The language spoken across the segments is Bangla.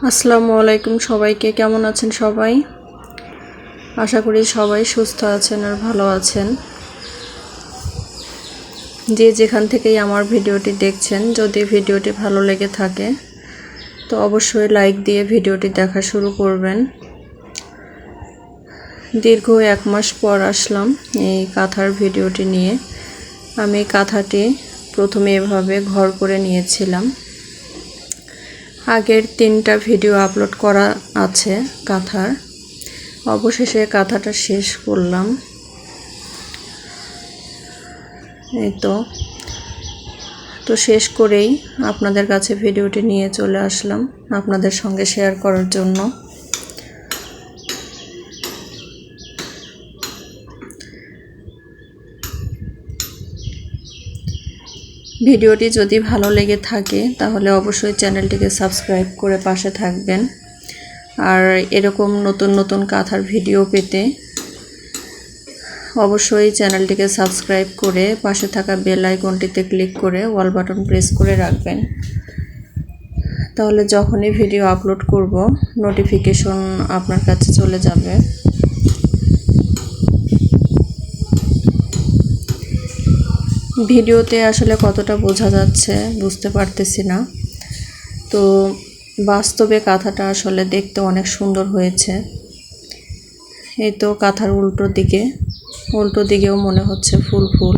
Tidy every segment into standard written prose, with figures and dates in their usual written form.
আসসালামু আলাইকুম সবাইকে। কেমন আছেন সবাই? আশা করি সবাই সুস্থ আছেন আর ভালো আছেন। যে যেখান থেকেই আমার ভিডিওটি দেখছেন, যদি ভিডিওটি ভালো লেগে থাকে তো অবশ্যই লাইক দিয়ে ভিডিওটি দেখা শুরু করবেন। দীর্ঘ 1 মাস পর আসলাম এই কাঁথার ভিডিওটি নিয়ে। আমি কাঁথাটি প্রথমে এভাবে ঘর করে নিয়েছিলাম। আগের 3টা ভিডিও আপলোড করা আছে কাঁথার। অবশেষে কাঁথাটা শেষ করলাম। এই তো শেষ করেই আপনাদের কাছে ভিডিওটি নিয়ে চলে আসলাম আপনাদের সঙ্গে শেয়ার করার জন্য। ভিডিওটি যদি ভালো লেগে থাকে তাহলে অবশ্যই চ্যানেলটিকে সাবস্ক্রাইব করে পাশে থাকবেন। আর এরকম নতুন নতুন কাঁথার ভিডিও পেতে অবশ্যই চ্যানেলটিকে সাবস্ক্রাইব করে পাশে থাকা বেল আইকনটিতে ক্লিক করে অল বাটন প্রেস করে রাখবেন। তাহলে যখনই ভিডিও আপলোড করব নোটিফিকেশন আপনার কাছে চলে যাবে। ভিডিওতে আসলে কতটা বোঝা যাচ্ছে বুঝতে পারতেছি না। তো বাস্তবে কাঁথাটা আসলে দেখতে অনেক সুন্দর হয়েছে। এই তো কাঁথার উল্টো দিকেও মনে হচ্ছে ফুল ফুল।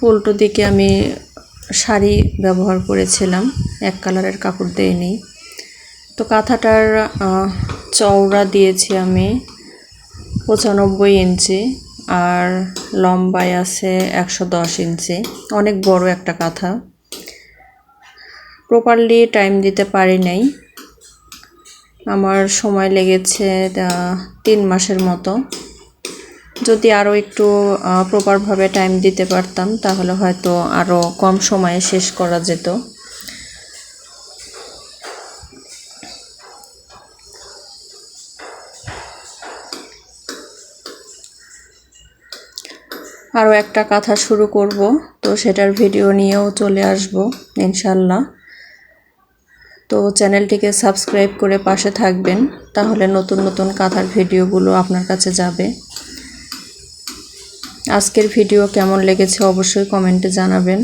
উল্টো দিকে আমি শাড়ি ব্যবহার করেছিলাম, এক কালারের কাপড় দেইনি। তো কাঁথাটার চওড়া দিয়েছি আমি 95 ইঞ্চি আর লম্বায় আছে 110 ইঞ্চি। অনেক বড় একটা কাঁথা। প্রপারলি টাইম দিতে পারি নাই। আমার সময় লেগেছে 3 মাসের মতো। যদি আরও একটু প্রপারভাবে টাইম দিতে পারতাম তাহলে হয়তো আরও কম সময়ে শেষ করা যেত। আরও একটা কাঁথা শুরু করব, তো সেটার ভিডিও নিয়েও চলে আসব ইনশাল্লাহ। তো চ্যানেলটিকে সাবস্ক্রাইব করে পাশে থাকবেন, তাহলে নতুন নতুন কাঁথার ভিডিওগুলো আপনার কাছে যাবে। আজকের ভিডিও কেমন লেগেছে অবশ্যই কমেন্টে জানাবেন।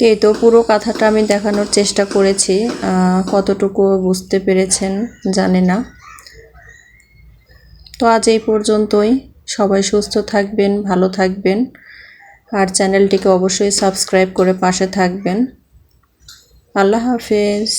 এই তো পুরো কাঁথাটা আমি দেখানোর চেষ্টা করেছি, কতটুকু বুঝতে পেরেছেন জানি না। তো আজ এই পর্যন্তই। সবাই সুস্থ থাকবেন, ভালো থাকবেন আর চ্যানেলটিকে অবশ্যই সাবস্ক্রাইব করে পাশে থাকবেন। আল্লাহ হাফেজ।